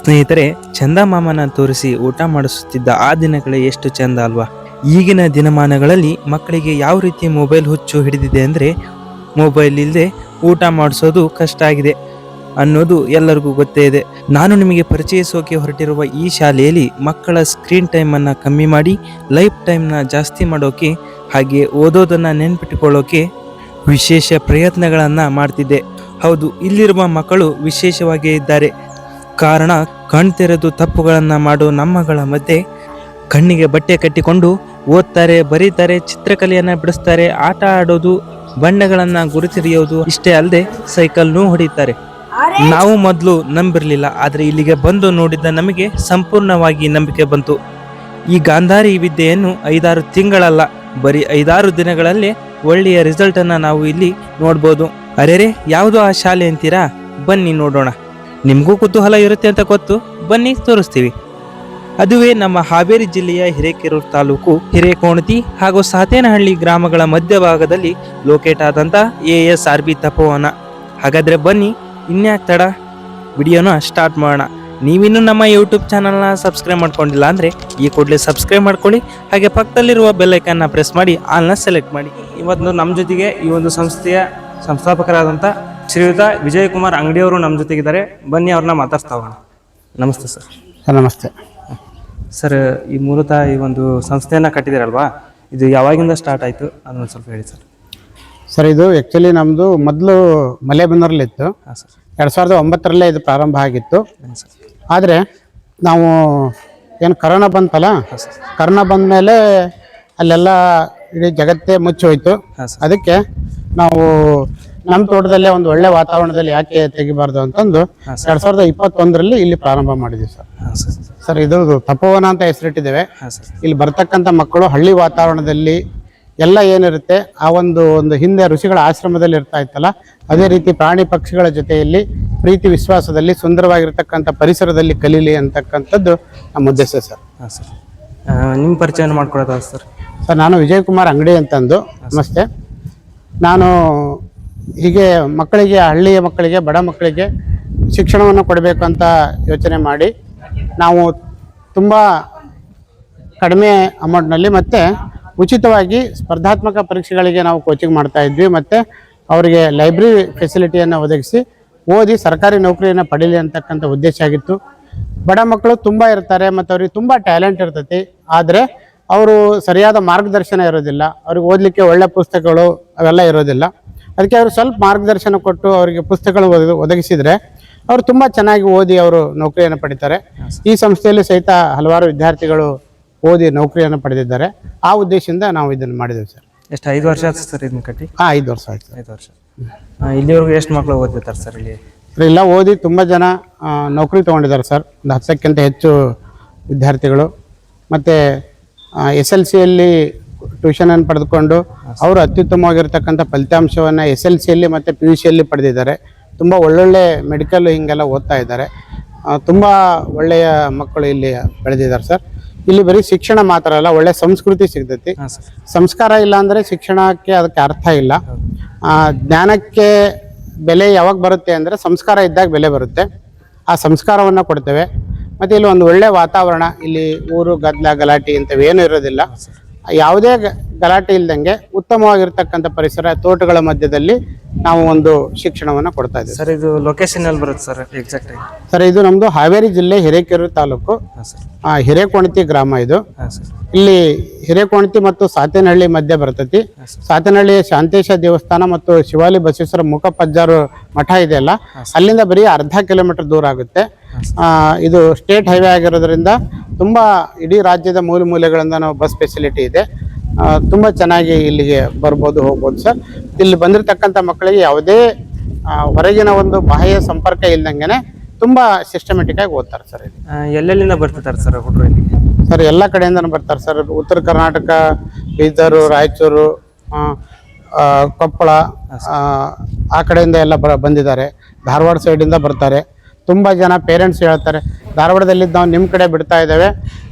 ಸ್ನೇಹಿತರೆ, ಚಂದಮಾಮನ ತೋರಿಸಿ ಊಟ ಮಾಡಿಸುತ್ತಿದ್ದ ಆ ದಿನಗಳೇ ಎಷ್ಟು ಚಂದ ಅಲ್ವಾ. ಈಗಿನ ದಿನಮಾನಗಳಲ್ಲಿ ಮಕ್ಕಳಿಗೆ ಯಾವ ರೀತಿ ಮೊಬೈಲ್ ಹುಚ್ಚು ಹಿಡಿದಿದೆ ಅಂದರೆ, ಮೊಬೈಲ್ ಇಲ್ಲದೆ ಊಟ ಮಾಡಿಸೋದು ಕಷ್ಟ ಆಗಿದೆ ಅನ್ನೋದು ಎಲ್ಲರಿಗೂ ಗೊತ್ತೇ ಇದೆ. ನಾನು ನಿಮಗೆ ಪರಿಚಯಿಸೋಕೆ ಹೊರಟಿರುವ ಈ ಶಾಲೆಯಲ್ಲಿ ಮಕ್ಕಳ ಸ್ಕ್ರೀನ್ ಟೈಮನ್ನು ಕಮ್ಮಿ ಮಾಡಿ ಲೈಫ್ ಟೈಮ್ನ ಜಾಸ್ತಿ ಮಾಡೋಕೆ ಹಾಗೆ ಓದೋದನ್ನು ನೆನ್ಪಿಟ್ಟುಕೊಳ್ಳೋಕೆ ವಿಶೇಷ ಪ್ರಯತ್ನಗಳನ್ನು ಮಾಡ್ತಿದ್ದೆ. ಹೌದು, ಇಲ್ಲಿರುವ ಮಕ್ಕಳು ವಿಶೇಷವಾಗಿಯೇ ಇದ್ದಾರೆ. ಕಾರಣ, ಕಣ್ತೆರೆದು ತಪ್ಪುಗಳನ್ನು ಮಾಡೋ ನಮ್ಮಗಳ ಮಧ್ಯೆ ಕಣ್ಣಿಗೆ ಬಟ್ಟೆ ಕಟ್ಟಿಕೊಂಡು ಓದ್ತಾರೆ, ಬರೀತಾರೆ, ಚಿತ್ರಕಲೆಯನ್ನು ಬಿಡಿಸ್ತಾರೆ, ಆಟ ಆಡೋದು, ಬಣ್ಣಗಳನ್ನು ಗುರುತಿರಿಯೋದು, ಇಷ್ಟೇ ಅಲ್ಲದೆ ಸೈಕಲ್ನೂ ಹೊಡಿತಾರೆ. ನಾವು ಮೊದಲು ನಂಬಿರಲಿಲ್ಲ, ಆದರೆ ಇಲ್ಲಿಗೆ ಬಂದು ನೋಡಿದ್ದ ನಮಗೆ ಸಂಪೂರ್ಣವಾಗಿ ನಂಬಿಕೆ ಬಂತು. ಈ ಗಾಂಧಾರಿ ವಿದ್ಯೆಯನ್ನು 5-6 ತಿಂಗಳಲ್ಲ, ಬರೀ 5-6 ದಿನಗಳಲ್ಲೇ ಒಳ್ಳೆಯ ರಿಸಲ್ಟನ್ನು ನಾವು ಇಲ್ಲಿ ನೋಡ್ಬೋದು. ಅರೆರೆ, ಯಾವುದು ಆ ಶಾಲೆ ಅಂತೀರಾ? ಬನ್ನಿ ನೋಡೋಣ. ನಿಮಗೂ ಕುತೂಹಲ ಇರುತ್ತೆ ಅಂತ ಗೊತ್ತು, ಬನ್ನಿ ತೋರಿಸ್ತೀವಿ. ಅದುವೇ ನಮ್ಮ ಹಾವೇರಿ ಜಿಲ್ಲೆಯ ಹಿರೇಕೆರೂರು ತಾಲೂಕು ಹಿರೇಕೋಣತಿ ಹಾಗೂ ಸಾತೇನಹಳ್ಳಿ ಗ್ರಾಮಗಳ ಮಧ್ಯಭಾಗದಲ್ಲಿ ಲೊಕೇಟ್ ಆದಂಥ ASRB ತಪೋವನ. ಹಾಗಾದರೆ ಬನ್ನಿ, ಇನ್ಯಾಕೆ ತಡ, ವಿಡಿಯೋನ ಸ್ಟಾರ್ಟ್ ಮಾಡೋಣ. ನೀವಿನ್ನೂ ನಮ್ಮ ಯೂಟ್ಯೂಬ್ ಚಾನಲ್ನ ಸಬ್ಸ್ಕ್ರೈಬ್ ಮಾಡ್ಕೊಂಡಿಲ್ಲ ಅಂದರೆ ಈ ಕೂಡಲೇ ಸಬ್ಸ್ಕ್ರೈಬ್ ಮಾಡ್ಕೊಳ್ಳಿ. ಹಾಗೆ ಪಕ್ಕದಲ್ಲಿರುವ ಬೆಲ್ಲೈಕನ್ನ ಪ್ರೆಸ್ ಮಾಡಿ ಆಲ್ನ ಸೆಲೆಕ್ಟ್ ಮಾಡಿ. ಇವತ್ತು ನಮ್ಮ ಜೊತೆಗೆ ಈ ಒಂದು ಸಂಸ್ಥೆಯ ಸಂಸ್ಥಾಪಕರಾದಂಥ ಶ್ರೀಯುತ ವಿಜಯಕುಮಾರ್ ಅಂಗಡಿಯವರು ನಮ್ಮ ಜೊತೆಗಿದ್ದಾರೆ. ಬನ್ನಿ, ಅವ್ರನ್ನ ಮಾತಾಡ್ತಾ ಹೋಗೋಣ. ನಮಸ್ತೆ ಸರ್. ನಮಸ್ತೆ ಸರ್, ಈ ಮೂಲತಃ ಈ ಒಂದು ಸಂಸ್ಥೆಯನ್ನು ಕಟ್ಟಿದ್ದೀರಲ್ವಾ, ಇದು ಯಾವಾಗಿಂದ ಸ್ಟಾರ್ಟ್ ಆಯಿತು ಅದನ್ನು ಸ್ವಲ್ಪ ಹೇಳಿ ಸರ್. ಸರ್, ಇದು ಆ್ಯಕ್ಚುಲಿ ನಮ್ಮದು ಮೊದಲು ಮಲೆಬೆನ್ನೂರಲ್ಲಿತ್ತು. ಹಾಂ ಸರ್. 2009ರಲ್ಲೇ ಇದು ಪ್ರಾರಂಭ ಆಗಿತ್ತು. ಸರ್. ಆದರೆ ನಾವು ಏನು ಕರೋನಾ ಬಂತಲ್ಲ, ಕರೋನಾ ಬಂದ ಮೇಲೆ ಅಲ್ಲೆಲ್ಲ ಇಡೀ ಜಗತ್ತೇ ಮುಚ್ಚಿ ಹೋಯ್ತು. ಅದಕ್ಕೆ ನಾವು ನಮ್ಮ ತೋಟದಲ್ಲೇ ಒಂದು ಒಳ್ಳೆ ವಾತಾವರಣದಲ್ಲಿ ಯಾಕೆ ತೆಗಿಬಾರ್ದು ಅಂತಂದು 2021ರಲ್ಲಿ ಇಲ್ಲಿ ಪ್ರಾರಂಭ ಮಾಡಿದ್ವಿ ಸರ್. ಸರ್, ಇದು ತಪೋವನ ಅಂತ ಹೆಸರಿಟ್ಟಿದ್ದೇವೆ. ಇಲ್ಲಿ ಬರ್ತಕ್ಕಂಥ ಮಕ್ಕಳು ಹಳ್ಳಿ ವಾತಾವರಣದಲ್ಲಿ ಎಲ್ಲ ಏನಿರುತ್ತೆ ಆ ಒಂದು ಹಿಂದೆ ಋಷಿಗಳ ಆಶ್ರಮದಲ್ಲಿ ಇರ್ತಾ ಇತ್ತಲ್ಲ, ಅದೇ ರೀತಿ ಪ್ರಾಣಿ ಪಕ್ಷಿಗಳ ಜೊತೆಯಲ್ಲಿ ಪ್ರೀತಿ ವಿಶ್ವಾಸದಲ್ಲಿ ಸುಂದರವಾಗಿರ್ತಕ್ಕಂಥ ಪರಿಸರದಲ್ಲಿ ಕಲೀಲಿ ಅಂತಕ್ಕಂಥದ್ದು ನಮ್ಮ ಉದ್ದೇಶ ಸರ್. ಹಾಂ ಸರ್. ನಿಮ್ಮ ಪರಿಚಯ ಮಾಡ್ಕೊಡೋದ ಸರ್? ಸರ್, ನಾನು ವಿಜಯಕುಮಾರ್ ಅಂಗಡಿ ಅಂತಂದು. ನಮಸ್ತೆ. ನಾನು ಹೀಗೆ ಮಕ್ಕಳಿಗೆ, ಹಳ್ಳಿಯ ಮಕ್ಕಳಿಗೆ, ಬಡ ಮಕ್ಕಳಿಗೆ ಶಿಕ್ಷಣವನ್ನು ಕೊಡಬೇಕು ಅಂತ ಯೋಚನೆ ಮಾಡಿ ನಾವು ತುಂಬ ಕಡಿಮೆ ಅಮೌಂಟ್ನಲ್ಲಿ ಮತ್ತು ಉಚಿತವಾಗಿ ಸ್ಪರ್ಧಾತ್ಮಕ ಪರೀಕ್ಷೆಗಳಿಗೆ ನಾವು ಕೋಚಿಂಗ್ ಮಾಡ್ತಾ ಇದ್ವಿ. ಮತ್ತು ಅವರಿಗೆ ಲೈಬ್ರರಿ ಫೆಸಿಲಿಟಿಯನ್ನು ಒದಗಿಸಿ ಓದಿ ಸರ್ಕಾರಿ ನೌಕರಿಯನ್ನು ಪಡೀಲಿ ಅಂತಕ್ಕಂಥ ಉದ್ದೇಶ ಆಗಿತ್ತು. ಬಡ ಮಕ್ಕಳು ತುಂಬ ಇರ್ತಾರೆ ಮತ್ತು ಅವ್ರಿಗೆ ತುಂಬ ಟ್ಯಾಲೆಂಟ್ ಇರ್ತೈತಿ, ಆದರೆ ಅವರು ಸರಿಯಾದ ಮಾರ್ಗದರ್ಶನ ಇರೋದಿಲ್ಲ. ಅವ್ರಿಗೆ ಓದಲಿಕ್ಕೆ ಒಳ್ಳೆ ಪುಸ್ತಕಗಳು ಅವೆಲ್ಲ ಇರೋದಿಲ್ಲ. ಅದಕ್ಕೆ ಅವರು ಸ್ವಲ್ಪ ಮಾರ್ಗದರ್ಶನ ಕೊಟ್ಟು ಅವರಿಗೆ ಪುಸ್ತಕಗಳು ಒದಗಿಸಿದರೆ ಅವರು ತುಂಬ ಚೆನ್ನಾಗಿ ಓದಿ ಅವರು ನೌಕರಿಯನ್ನು ಪಡಿತಾರೆ. ಈ ಸಂಸ್ಥೆಯಲ್ಲಿ ಸಹಿತ ಹಲವಾರು ವಿದ್ಯಾರ್ಥಿಗಳು ಓದಿ ನೌಕರಿಯನ್ನು ಪಡೆದಿದ್ದಾರೆ. ಆ ಉದ್ದೇಶದಿಂದ ನಾವು ಇದನ್ನು ಮಾಡಿದ್ದೇವೆ ಸರ್. ಎಷ್ಟು, 5 ವರ್ಷ ಆಯ್ತು ಸರ್ ಇದನ್ನು ಕಟ್ಟಿ? ಹಾಂ, 5 ವರ್ಷ ಆಯ್ತು. 5 ವರ್ಷ. ಇಲ್ಲಿವರೆಗೂ ಎಷ್ಟು ಮಕ್ಕಳು ಓದಿರ್ತಾರೆ ಸರ್ ಇಲ್ಲಿ? ಇಲ್ಲ, ಓದಿ ತುಂಬ ಜನ ನೌಕರಿ ತೊಗೊಂಡಿದ್ದಾರೆ ಸರ್. ಒಂದು 10ಕ್ಕಿಂತ ಹೆಚ್ಚು ವಿದ್ಯಾರ್ಥಿಗಳು. ಮತ್ತು SLCಯಲ್ಲಿ ಟ್ಯೂಷನನ್ನು ಪಡೆದುಕೊಂಡು ಅವರು ಅತ್ಯುತ್ತಮವಾಗಿರ್ತಕ್ಕಂಥ ಫಲಿತಾಂಶವನ್ನು SLCಯಲ್ಲಿ ಮತ್ತು PUCಯಲ್ಲಿ ಪಡೆದಿದ್ದಾರೆ. ತುಂಬ ಒಳ್ಳೊಳ್ಳೆ ಮೆಡಿಕಲ್ ಹಿಂಗೆಲ್ಲ ಓದ್ತಾ ಇದ್ದಾರೆ. ತುಂಬ ಒಳ್ಳೆಯ ಮಕ್ಕಳು ಇಲ್ಲಿ ಬೆಳೆದಿದ್ದಾರೆ ಸರ್. ಇಲ್ಲಿ ಬರೀ ಶಿಕ್ಷಣ ಮಾತ್ರ ಅಲ್ಲ, ಒಳ್ಳೆ ಸಂಸ್ಕೃತಿ ಸಿಗ್ತೈತಿ. ಸಂಸ್ಕಾರ ಇಲ್ಲ ಅಂದರೆ ಶಿಕ್ಷಣಕ್ಕೆ ಅದಕ್ಕೆ ಅರ್ಥ ಇಲ್ಲ. ಜ್ಞಾನಕ್ಕೆ ಬೆಲೆ ಯಾವಾಗ ಬರುತ್ತೆ ಅಂದರೆ ಸಂಸ್ಕಾರ ಇದ್ದಾಗ ಬೆಲೆ ಬರುತ್ತೆ. ಆ ಸಂಸ್ಕಾರವನ್ನು ಕೊಡ್ತೇವೆ. ಮತ್ತು ಇಲ್ಲಿ ಒಂದು ಒಳ್ಳೆ ವಾತಾವರಣ, ಇಲ್ಲಿ ಊರು ಗದ್ದಲ ಗಲಾಟೆ ಇಂಥವೇನೂ ಇರೋದಿಲ್ಲ. ಯಾವುದೇ ಗಲಾಟೆ ಇಲ್ದಂಗೆ ಉತ್ತಮವಾಗಿರ್ತಕ್ಕಂಥ ಪರಿಸರ, ತೋಟಗಳ ಮಧ್ಯದಲ್ಲಿ ನಾವು ಒಂದು ಶಿಕ್ಷಣವನ್ನು ಕೊಡ್ತಾ ಇದ್ದೀವಿ ಸರ್. ಇದು ಲೊಕೇಶನ್ ಎಲ್ಲಿ ಬರುತ್ತೆ ಸರ್ ಎಕ್ಸಾಕ್ಟ್ ಆಗಿ? ಸರ್, ಇದು ನಮ್ಮದು ಹಾವೇರಿ ಜಿಲ್ಲೆ ಹಿರೇಕೆರೂರು ತಾಲೂಕು, ಹಿರೇಕೋಣತಿ ಗ್ರಾಮ. ಇದು ಇಲ್ಲಿ ಹಿರೇಕೋಣತಿ ಮತ್ತು ಸಾತೇನಹಳ್ಳಿ ಮಧ್ಯೆ ಬರ್ತೈತಿ. ಸಾತೇನಹಳ್ಳಿ ಶಾಂತೇಶ ದೇವಸ್ಥಾನ ಮತ್ತು ಶಿವಾಲಿ ಬಸವೇಶ್ವರ ಮುಖಪಜ್ಜಾರು ಮಠ ಇದೆಯಲ್ಲ, ಅಲ್ಲಿಂದ ಬರೀ ಅರ್ಧ ಕಿಲೋಮೀಟರ್ ದೂರ ಆಗುತ್ತೆ. ಇದು ಸ್ಟೇಟ್ ಹೈವೇ ಆಗಿರೋದ್ರಿಂದ ತುಂಬ ಇಡೀ ರಾಜ್ಯದ ಮೂಲೆ ಮೂಲೆಗಳಿಂದ ನಾವು ಬಸ್ ಫೆಸಿಲಿಟಿ ಇದೆ. ತುಂಬ ಚೆನ್ನಾಗಿ ಇಲ್ಲಿಗೆ ಬರ್ಬೋದು, ಹೋಗ್ಬೋದು ಸರ್. ಇಲ್ಲಿ ಬಂದಿರತಕ್ಕಂಥ ಮಕ್ಕಳಿಗೆ ಯಾವುದೇ ಹೊರಗಿನ ಒಂದು ಬಾಹ್ಯ ಸಂಪರ್ಕ ಇಲ್ದಂಗೆ ತುಂಬ ಸಿಸ್ಟಮೆಟಿಕ್ ಆಗಿ ಓದ್ತಾರೆ ಸರ್. ಎಲ್ಲೆಲ್ಲಿಂದ ಬರ್ತಿದ್ದಾರೆ ಸರ್ ಹುಡುಗರು ಇಲ್ಲಿಗೆ? ಸರ್, ಎಲ್ಲ ಕಡೆಯಿಂದ ಬರ್ತಾರೆ ಸರ್. ಉತ್ತರ ಕರ್ನಾಟಕ, ಬೀದರು, ರಾಯಚೂರು, ಕೊಪ್ಪಳ, ಆ ಕಡೆಯಿಂದ ಎಲ್ಲ ಬಂದಿದ್ದಾರೆ. ಧಾರವಾಡ ಸೈಡಿಂದ ಬರ್ತಾರೆ. ತುಂಬ ಜನ ಪೇರೆಂಟ್ಸ್ ಹೇಳ್ತಾರೆ, ಧಾರವಾಡದಲ್ಲಿದ್ದು ನಾವು ನಿಮ್ಮ ಕಡೆ ಬಿಡ್ತಾ ಇದ್ದೇವೆ,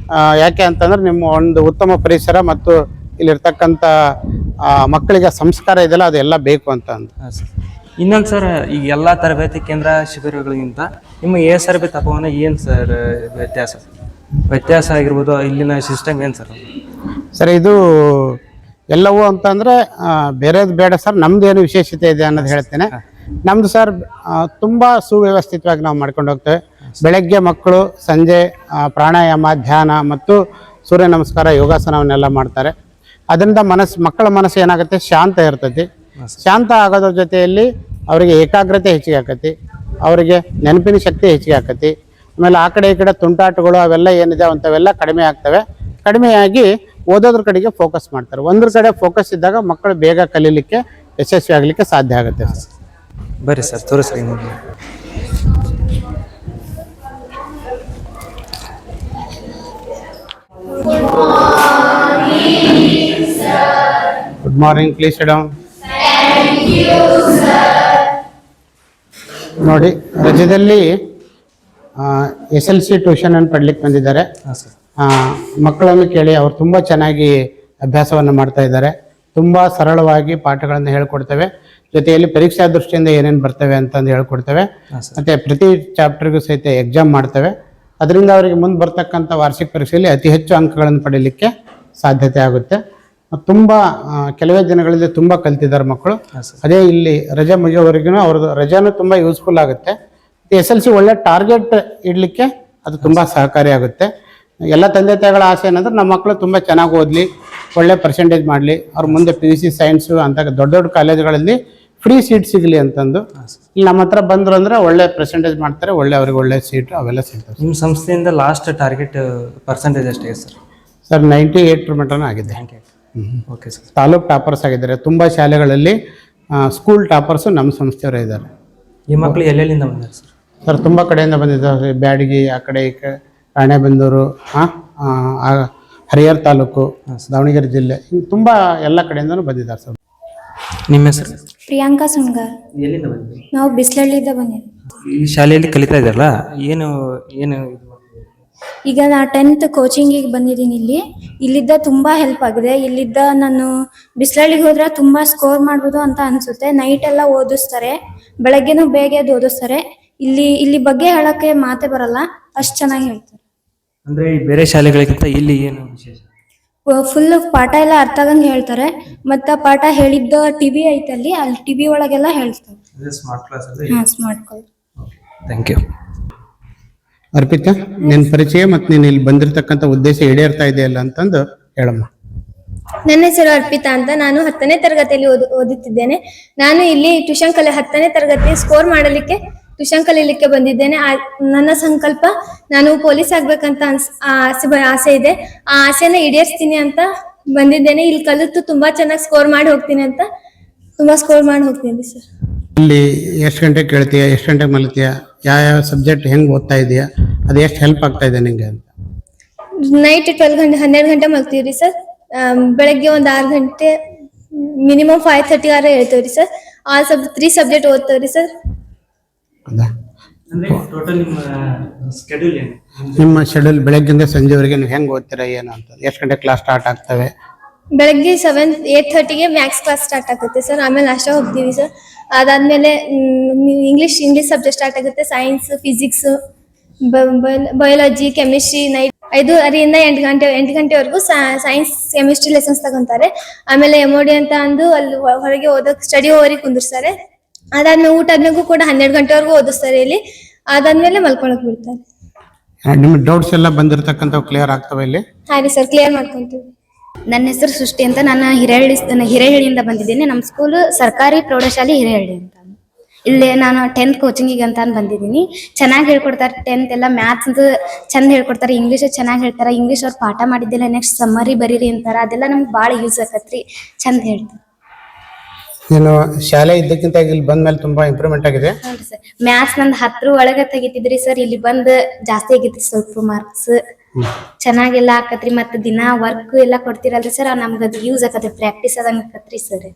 ಯಾಕೆ ಅಂತಂದ್ರೆ ನಿಮ್ಮ ಒಂದು ಉತ್ತಮ ಪರಿಸರ ಮತ್ತು ಇಲ್ಲಿರ್ತಕ್ಕಂಥ ಮಕ್ಕಳಿಗೆ ಸಂಸ್ಕಾರ ಇದೆಯಲ್ಲ ಅದೆಲ್ಲ ಬೇಕು ಅಂತ ಅಂದು. ಇನ್ನೊಂದು ಸರ್, ಈಗ ಎಲ್ಲ ತರಬೇತಿ ಕೇಂದ್ರ ಶಿಬಿರಗಳಿಗಿಂತ ನಿಮ್ಮ ASRB ತಪೋವನ ಏನು ಸರ್ ವ್ಯತ್ಯಾಸ ಆಗಿರ್ಬೋದು, ಇಲ್ಲಿನ ಸಿಸ್ಟಮ್ ಏನು ಸರ್? ಸರ್ ಇದು ಎಲ್ಲವೂ ಅಂತಂದರೆ ಬೇರೆದು ಬೇಡ ಸರ್, ನಮ್ದು ಏನು ವಿಶೇಷತೆ ಇದೆ ಅನ್ನೋದು ಹೇಳ್ತೇನೆ. ನಮ್ಮದು ಸರ್ ತುಂಬ ಸುವ್ಯವಸ್ಥಿತವಾಗಿ ನಾವು ಮಾಡ್ಕೊಂಡು ಹೋಗ್ತೇವೆ. ಬೆಳಗ್ಗೆ ಮಕ್ಕಳು ಸಂಜೆ ಪ್ರಾಣಾಯಾಮ, ಧ್ಯಾನ ಮತ್ತು ಸೂರ್ಯ ನಮಸ್ಕಾರ, ಯೋಗಾಸನವನ್ನೆಲ್ಲ ಮಾಡ್ತಾರೆ. ಅದರಿಂದ ಮಕ್ಕಳ ಮನಸ್ಸು ಏನಾಗುತ್ತೆ, ಶಾಂತ ಇರ್ತೈತಿ. ಶಾಂತ ಆಗೋದ್ರ ಜೊತೆಯಲ್ಲಿ ಅವರಿಗೆ ಏಕಾಗ್ರತೆ ಹೆಚ್ಚಿಗೆ ಆಕತಿ, ಅವರಿಗೆ ನೆನಪಿನ ಶಕ್ತಿ ಹೆಚ್ಚಿಗೆ ಆಕತಿ. ಆಮೇಲೆ ಆ ಕಡೆ ಈ ಕಡೆ ತುಂಟಾಟಗಳು ಅವೆಲ್ಲ ಏನಿದೆ ಅಂಥವೆಲ್ಲ ಕಡಿಮೆ ಆಗ್ತವೆ. ಕಡಿಮೆಯಾಗಿ ಓದೋದ್ರ ಕಡೆಗೆ ಫೋಕಸ್ ಮಾಡ್ತಾರೆ. ಒಂದ್ರ ಕಡೆ ಫೋಕಸ್ ಇದ್ದಾಗ ಮಕ್ಕಳು ಬೇಗ ಕಲೀಲಿಕ್ಕೆ, ಯಶಸ್ವಿ ಆಗಲಿಕ್ಕೆ ಸಾಧ್ಯ ಆಗುತ್ತೆ. ಬರ್ರಿ ಸರ್, ತೋರಿಸ್ರಿ. Good morning, please sit down. ನೋಡಿ, ರಜದಲ್ಲಿ SLC ಟ್ಯೂಷನ್ ಅನ್ನು ಪಡ್ಲಿಕ್ಕೆ ಬಂದಿದ್ದಾರೆ. ಮಕ್ಕಳನ್ನು ಕೇಳಿ ಅವ್ರು ತುಂಬ ಚೆನ್ನಾಗಿ ಅಭ್ಯಾಸವನ್ನು ಮಾಡ್ತಾ ಇದ್ದಾರೆ. ತುಂಬ ಸರಳವಾಗಿ ಪಾಠಗಳನ್ನು ಹೇಳ್ಕೊಡ್ತೇವೆ. ಜೊತೆಯಲ್ಲಿ ಪರೀಕ್ಷಾ ದೃಷ್ಟಿಯಿಂದ ಏನೇನು ಬರ್ತವೆ ಅಂತಂದು ಹೇಳ್ಕೊಡ್ತೇವೆ. ಮತ್ತು ಪ್ರತಿ ಚಾಪ್ಟರ್ಗೂ ಸಹಿತ ಎಕ್ಸಾಮ್ ಮಾಡ್ತೇವೆ. ಅದರಿಂದ ಅವರಿಗೆ ಮುಂದೆ ಬರ್ತಕ್ಕಂಥ ವಾರ್ಷಿಕ ಪರೀಕ್ಷೆಯಲ್ಲಿ ಅತಿ ಹೆಚ್ಚು ಅಂಕಗಳನ್ನು ಪಡೀಲಿಕ್ಕೆ ಸಾಧ್ಯತೆ ಆಗುತ್ತೆ. ತುಂಬ ಕೆಲವೇ ದಿನಗಳಲ್ಲಿ ತುಂಬ ಕಲ್ತಿದ್ದಾರೆ ಮಕ್ಕಳು. ಅದೇ ಇಲ್ಲಿ ರಜೆ ಮುಗಿಯೋವರೆಗೂ ಅವ್ರದ್ದು ರಜಾನು ತುಂಬ ಯೂಸ್ಫುಲ್ ಆಗುತ್ತೆ. SLC ಒಳ್ಳೆ ಟಾರ್ಗೆಟ್ ಇಡಲಿಕ್ಕೆ ಅದು ತುಂಬ ಸಹಕಾರಿಯಾಗುತ್ತೆ. ಎಲ್ಲ ತಂದೆ ತಾಯಿಗಳ ಆಸೆ ಏನಂದ್ರೆ ನಮ್ಮ ಮಕ್ಕಳು ತುಂಬ ಚೆನ್ನಾಗಿ ಓದಲಿ, ಒಳ್ಳೆ ಪರ್ಸೆಂಟೇಜ್ ಮಾಡಲಿ, ಅವ್ರ ಮುಂದೆ PUC ಸೈನ್ಸು ಅಂತ ದೊಡ್ಡ ದೊಡ್ಡ ಕಾಲೇಜುಗಳಲ್ಲಿ ಫ್ರೀ ಸೀಟ್ ಸಿಗಲಿ ಅಂತಂದು ಇಲ್ಲಿ ನಮ್ಮ ಹತ್ರ ಬಂದರು ಅಂದರೆ ಒಳ್ಳೆ ಪರ್ಸೆಂಟೇಜ್ ಮಾಡ್ತಾರೆ, ಅವ್ರಿಗೆ ಒಳ್ಳೆ ಸೀಟು ಅವೆಲ್ಲ ಸಿಗ್ತವೆ. ನಿಮ್ಮ ಸಂಸ್ಥೆಯಿಂದ ಲಾಸ್ಟ್ ಟಾರ್ಗೆಟ್ ಪರ್ಸೆಂಟೇಜ್ ಎಷ್ಟಿದೆ ಸರ್? ಸರ್ 98 ಮಟನೂ ಆಗಿದೆ. Okay sir. ತಾಲೂಕು ಟಾಪರ್ಸ್ ಆಗಿದ್ದಾರೆ. ತುಂಬ ಶಾಲೆಗಳಲ್ಲಿ ಸ್ಕೂಲ್ ಟಾಪರ್ಸು ನಮ್ಮ ಸಂಸ್ಥೆಯವರೇ ಇದ್ದಾರೆ. ಈ ಮಕ್ಕಳು ಎಲ್ಲೆಲ್ಲಿಂದ ಬಂದಿದ್ದಾರೆ ಸರ್? ಸರ್ ತುಂಬ ಕಡೆಯಿಂದ ಬಂದಿದ್ದಾರೆ. ಬ್ಯಾಡಗಿ, ಆ ಕಡೆ ಈ ಕಡೆ ರಾಣೆಬೆನ್ನೂರು, ಹರಿಹರ ತಾಲೂಕು, ದಾವಣಗೆರೆ ಜಿಲ್ಲೆ, ತುಂಬ ಎಲ್ಲ ಕಡೆಯಿಂದನೂ ಬಂದಿದ್ದಾರೆ ಸರ್. ನಿಮ್ಮ ಹೆಸರು? ಪ್ರಿಯಾಂಕಾ ಸುಣ್ಗಾರ್. ಎಲ್ಲಿಂದ ಬಂದಿದ್ದೀವಿ? ನಾವು ಬಿಸ್ಲಳ್ಳಿಯಿಂದ ಬಂದಿದ್ದೀವಿ. ಈ ಶಾಲೆಯಲ್ಲಿ ಕಲಿತಾ ಇದ್ದಾರಲ್ಲ, ಏನು ಏನು ಈಗ ನಾ 10th ಕೋಚಿಂಗಿಗೆ ಬಂದಿದ್ದೀನಿ. ಇಲ್ಲಿದ್ದ ತುಂಬಾ ಹೆಲ್ಪ್ ಆಗಿದೆ. ಇಲ್ಲಿದ್ದ ನಾನು ಬಿಸ್ಲಳ್ಳಿಗೆ ಹೋದ್ರೆ ತುಂಬಾ ಸ್ಕೋರ್ ಮಾಡ್ಬೋದು ಅಂತ ಅನ್ಸುತ್ತೆ. ನೈಟ್ ಎಲ್ಲ ಓದಿಸ್ತಾರೆ, ಬೆಳಗ್ಗೆನೂ ಬೇಗ ಎದ್ದು ಓದಿಸ್ತಾರೆ. ಇಲ್ಲಿ ಬಗ್ಗೆ ಹೇಳಕ್ಕೆ ಮಾತೇ ಬರಲ್ಲ, ಅಷ್ಟು ಚೆನ್ನಾಗಿ ಹೇಳ್ತಾರೆ. ಅಂದ್ರೆ ಈ ಬೇರೆ ಶಾಲೆಗಳಿಗಿಂತ ಇಲ್ಲಿ ಏನು ವಿಶೇಷ? ಫುಲ್ ಪಾಠ ಎಲ್ಲ ಅರ್ಥ ಆಗಂಗೆ ಹೇಳ್ತಾರೆ. ಮತ್ತೆ ಪಾಠ ಹೇಳಿದ್ದ ಟಿವಿ ಐತಲ್ಲಿ, ಅಲ್ಲಿ ಟಿವಿ ಒಳಗೆಲ್ಲ ಹೇಳ್ತಾರೆ. ಸ್ಮಾರ್ಟ್ ಕ್ಲಾಸ್ ಅಲ್ಲಿ. Smart class. Thank you. Arpita, ನಿನ್ನ ಪರಿಚಯ ಮತ್ತು ನೀನು ಇಲ್ಲಿ ಬಂದಿರತಕ್ಕಂಥ ಉದ್ದೇಶ ಈಡೇರ್ತಾ ಇದೆಯಲ್ಲ ಅಂತಂದು ಹೇಳಮ್ಮ. ನನ್ನ ಹೆಸರು ಅರ್ಪಿತಾ ಅಂತ. ನಾನು 10ನೇ ತರಗತಿಯಲ್ಲಿ ಓದುತ್ತಿದ್ದೇನೆ. ನಾನು ಇಲ್ಲಿ ಟ್ಯೂಷನ್ 10ನೇ ತರಗತಿ ಸ್ಕೋರ್ ಮಾಡಲಿಕ್ಕೆ ಟ್ಯೂಷನ್ ಕಲೀಲಿಕ್ಕೆ ಬಂದಿದ್ದೇನೆ. ನನ್ನ ಸಂಕಲ್ಪ, ನಾನು ಪೊಲೀಸ್ ಆಗ್ಬೇಕಂತ ಆಸೆ ಇದೆ. ಆ ಆಸೆನ ಈಡೇರಿಸ್ತೀನಿ ಅಂತ ಬಂದಿದ್ದೇನೆ. ಇಲ್ಲಿ ಕಲಿತು ತುಂಬಾ ಚೆನ್ನಾಗಿ ಸ್ಕೋರ್ ಮಾಡಿ ಹೋಗ್ತೀನಿ ಸರ್. ಇಲ್ಲಿ ಎಷ್ಟು ಗಂಟೆಗೆ ಕೇಳ್ತೀಯ, ಎಷ್ಟು ಗಂಟೆಗೆ ಮಲಗ್ತೀಯ, ಯಾವ ಸಬ್ಜೆಕ್ಟ್ ಹೆಂಗೆ ಓದ್ತಾ ಇದೆಯಾ, ಅದು ಎಷ್ಟು ಹೆಲ್ಪ್ ಆಗ್ತಾ ಇದೆ ನಿಂಗೆ ಅಂತ? ನೈಟ್ 12 ಗಂಟೆ ಮಲ್ತೀವ್ರಿ ಸರ್. ಬೆಳಗ್ಗೆ ಒಂದು 6 ಗಂಟೆ, ಮಿನಿಮಮ್ 5:30 ಆರ ಹೇಳ್ತೇವ್ರಿ ಸರ್. 3 ಸಬ್ಜೆಕ್ಟ್ ಓದ್ತೇವ್ರಿ ಸರ್. ನಿಮ್ಮ ಶೆಡ್ಯೂಲ್ ಬೆಳಗ್ಗಿಂದ ಸಂಜೆವರೆಗೆ ನೀವು ಹೆಂಗೆ ಓದ್ತೀರಾ ಏನು ಅಂತ? ಎಷ್ಟು ಗಂಟೆ ಕ್ಲಾಸ್ ಸ್ಟಾರ್ಟ್ ಆಗ್ತವೆ? ಬೆಳಗ್ಗೆ 8:30ಗೆ ಮ್ಯಾಥ್ಸ್ ಕ್ಲಾಸ್ ಸ್ಟಾರ್ಟ್ ಆಗುತ್ತೆ ಸರ್. ಆಮೇಲೆ ನಾಷ್ಟ ಹೋಗ್ತೀವಿ ಸರ್. ಅದಾದ್ಮೇಲೆ ಇಂಗ್ಲಿಷ್ ಸಬ್ಜೆಕ್ಟ್ ಸ್ಟಾರ್ಟ್ ಆಗುತ್ತೆ. Science, physics, biology, chemistry night 5:30ರಿಂದ 8 ಗಂಟೆವರೆಗೂ ಸೈನ್ಸ್, ಕೆಮಿಸ್ಟ್ರಿ ಲೆಸನ್ಸ್ ತಗೊಂತಾರೆ. ಆಮೇಲೆ MOD ಅಂತ ಅಂದು ಅಲ್ಲಿ ಹೊರಗೆ ಓದೋಕೆ ಸ್ಟಡಿ ಓವರಿಗೆ ಕುಂದಿರ್ತಾರೆ. ಅದಾದ್ಮೇಲೆ ಊಟ ಆದ್ಮೇಲೆ ಕೂಡ 12 ಗಂಟೆವರೆಗೂ ಓದಿಸ್ತಾರೆ ಇಲ್ಲಿ. ಅದಾದ್ಮೇಲೆ ಮಲ್ಕೊಳಕ್ ಬಿಡ್ತಾರೆ. ನಿಮ್ಮ ಡೌಟ್ಸ್ ಎಲ್ಲ ಬಂದಿರತಕ್ಕಂಥವು ಕ್ಲಿಯರ್ ಆಗ್ತವೆ ಇಲ್ಲಿ? ಹಾಂ ರೀ ಸರ್, ಕ್ಲಿಯರ್ ಮಾಡ್ಕೊಂತೀವಿ. ನನ್ನ ಹೆಸರು ಸೃಷ್ಟಿ ಅಂತ. ನಾನು ಹಿರೇಹಳ್ಳಿಯಿಂದ ಬಂದಿದ್ದೇನೆ. ನಮ್ಮ ಸ್ಕೂಲ್ ಸರ್ಕಾರಿ ಪ್ರೌಢಶಾಲೆ ಹಿರೇಹಳ್ಳಿ ಅಂತ. ಇಲ್ಲಿ ನಾನು 10th ಕೋಚಿಂಗಿಗೆ ಅಂತ ಬಂದಿದ್ದೀನಿ. ಚೆನ್ನಾಗಿ ಹೇಳ್ಕೊಡ್ತಾರೆ. 10th ಎಲ್ಲ ಮ್ಯಾಥ್ಸ್ ಅಂತ ಚಂದ ಹೇಳ್ಕೊಡ್ತಾರೆ. ಇಂಗ್ಲೀಷ್ ಚೆನ್ನಾಗಿ ಹೇಳ್ತಾರೆ. ಇಂಗ್ಲೀಷ್ ಅವ್ರು ಪಾಠ ಮಾಡಿದ್ದಿಲ್ಲ, ನೆಕ್ಸ್ಟ್ ಸಮ್ಮರಿ ಬರೀರಿ ಅಂತಾರೆ. ಅದೆಲ್ಲ ನಮ್ಗೆ ಭಾಳ ಯೂಸ್ ಆಗತ್ರಿ. ಚಂದ ಹೇಳ್ತಾರೆ. ನೀನು ಶಾಲೆ ಇದ್ದಕ್ಕಿಂತ ಇಲ್ಲಿ ಬಂದ್ಮೇಲೆ ತುಂಬಾ ಇಂಪ್ರೂವ್ಮೆಂಟ್ ಆಗಿದೆ. ಹೌದು ಸರ್. ಮ್ಯಾಥ್ಸ್ ನಂದು 10 ಒಳಗೆ ತೆಗಿತಿದ್ರಿ ಸರ್. ಇಲ್ಲಿ ಬಂದು ಜಾಸ್ತಿ ಆಗೈತಿ ಸ್ವಲ್ಪ ಮಾರ್ಕ್ಸ್. ಚೆನ್ನಾಗೆಲ್ಲ ಆಕತ್ರಿ. ಮತ್ತೆ ದಿನ ವರ್ಕ್ ಎಲ್ಲ ಕೊಡ್ತಿರಲ್ರಿ ಸರ್, ನಮ್ಗೆ ಅದು ಯೂಸ್ ಆಕತ್ರಿ. ಪ್ರಾಕ್ಟೀಸ್ ಆದಂಗ ಆಕತ್ರಿ ಸರ್.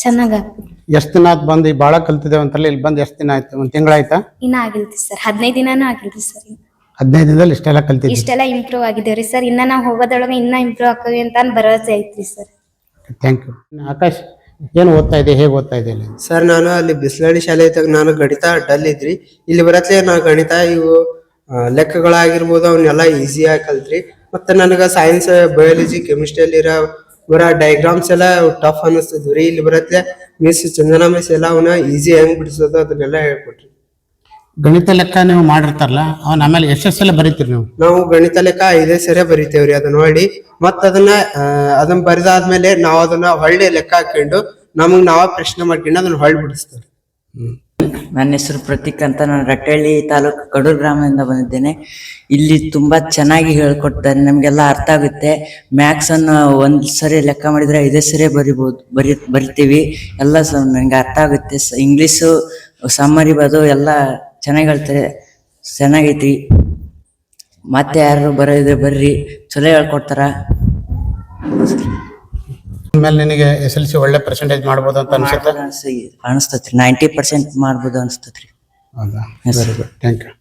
ಚೆನ್ನಾಗ್ ಆಗ್ತದೆ. ಎಷ್ಟು ದಿನ ಆಯ್ತು ಬಂದು? ಭಾಳ ಕಲ್ತಿದ್ದೇವೆ ಅಂತಲ್ಲ, ಇಲ್ಲಿ ಬಂದು ಎಷ್ಟು ದಿನ ಆಯ್ತು? 1 ತಿಂಗಳಾಯ್ತಾ? ಇನ್ನ ಆಗಿಲ್ರಿ ಸರ್. 15 ದಿನಾನು ಆಗಿಲ್ರಿ ಸರ್. 15 ದಿನದಲ್ಲಿ ಇಷ್ಟೆಲ್ಲ ಕಲ್ತಿದ್ವಿ. ಇಷ್ಟೆಲ್ಲ ಇಂಪ್ರೂವ್ ಆಗಿದ್ದೇವ್ರಿ ಸರ್. ಇನ್ನ ನಾವು ಹೋಗೋದೊಳಗೆ ಇನ್ನ ಇಂಪ್ರೂವ್ ಆಕವಿ ಅಂತ ಭರವಸೆ ಐತ್ರಿ ಸರ್. Thank you. ಆಕಾಶ್, ಏನು ಓದ್ತಾ ಇದೆ, ಹೇಗೆ ಓದ್ತಾ ಇದೆ ಇಲ್ಲಿ? ಸರ್ ನಾನು ಅಲ್ಲಿ ಬಿಸ್ಲಹಳ್ಳಿ ಶಾಲೆ ಇದ್ದಾಗ ನಾನು ಗಣಿತ ಡಲ್ ಇದ್ರಿ. ಇಲ್ಲಿ ಬರತ್ಲೆ ನಾ ಗಣಿತ ಇವು ಲೆಕ್ಕಗಳಾಗಿರ್ಬೋದು ಅವನ್ನೆಲ್ಲ ಈಸಿಯಾಗಿ ಕಲ್ತ್ರಿ. ಮತ್ತೆ ನನಗೆ ಸೈನ್ಸ್, ಬಯಾಲಜಿ, ಕೆಮಿಸ್ಟ್ರಿಯಲ್ಲಿರೋ ಬರ ಡಯಾಗ್ರಾಮ್ಸ್ ಎಲ್ಲ ಟಫ್ ಅನಿಸ್ತಿದ್ವಿ. ಇಲ್ಲಿ ಬರತ್ಲೆ ಮಿಸ್ ಚಂದನಾ ಮಿಸ್ ಎಲ್ಲ ಅವನ್ನ ಈಸಿ ಹೆಂಗ್ ಬಿಡಿಸೋದು ಅದನ್ನೆಲ್ಲ ಹೇಳ್ಕೊಟ್ರಿ. ಗಣಿತ ಲೆಕ್ಕ ನೀವು ಮಾಡಿರ್ತಾರಲ್ಲ ಅವನ್ನ ಆಮೇಲೆ ಎಷ್ಟೆಲ್ಲ ಬರೀತೀರಿ ನೀವು? ನಾವು ಗಣಿತ ಲೆಕ್ಕ 5 ಸರಿ ಬರಿತೇವ್ರಿ ಅದನ್ನ ನೋಡಿ. ಮತ್ತ ಅದನ್ನ ಬರಿದಾದ್ಮೇಲೆ ನಾವ್ ಅದನ್ನ ಹೊಳ್ಳಿ ಲೆಕ್ಕ ಹಾಕೊಂಡು ನಮಗ್ ನಾವ ಪ್ರಶ್ನೆ ಮಾಡ್ಕೊಂಡು ಅದನ್ನ ಹೊಳ್ಳಿ ಬಿಡಿಸ್ತಾರೆ. ನನ್ನ ಹೆಸರು ಪ್ರತೀಕ್ ಅಂತ. ನಾನು ರಟ್ಟಳ್ಳಿ ತಾಲೂಕು ಕಡೂರು ಗ್ರಾಮದಿಂದ ಬಂದಿದ್ದೇನೆ. ಇಲ್ಲಿ ತುಂಬಾ ಚೆನ್ನಾಗಿ ಹೇಳ್ಕೊಡ್ತಾರೆ, ನಮಗೆಲ್ಲ ಅರ್ಥ ಆಗುತ್ತೆ. ಮ್ಯಾಥ್ಸ್ ಅನ್ನು ಒಂದ್ ಸರಿ ಲೆಕ್ಕ ಮಾಡಿದ್ರೆ 5 ಸರಿ ಬರಿತೀವಿ. ಎಲ್ಲ ನನಗೆ ಅರ್ಥ ಆಗುತ್ತೆ. ಇಂಗ್ಲೀಷು ಸಮ್ಮರಿ ಬದು ಎಲ್ಲ ಚೆನ್ನಾಗಿ ಹೇಳ್ತಾರೆ, ಚೆನ್ನಾಗೈತಿ. ಮತ್ತೆ ಯಾರು ಬರೋದ್ರೆ ಬರ್ರಿ, ಚಲೋ ಹೇಳ್ಕೊಡ್ತಾರ. ಆಮೇಲೆ ನಿನಗೆ SLC ಒಳ್ಳೆ ಪರ್ಸೆಂಟೇಜ್ ಮಾಡ್ಬೋದು ಅಂತ ಅನ್ಸುತ್ತೆ? ಅನಿಸ್ತತ್ರಿ, 90% ಮಾಡ್ಬೋದು ಅನಿಸ್ತತ್ರಿ. ಹೌದಾ? Very good, thank you.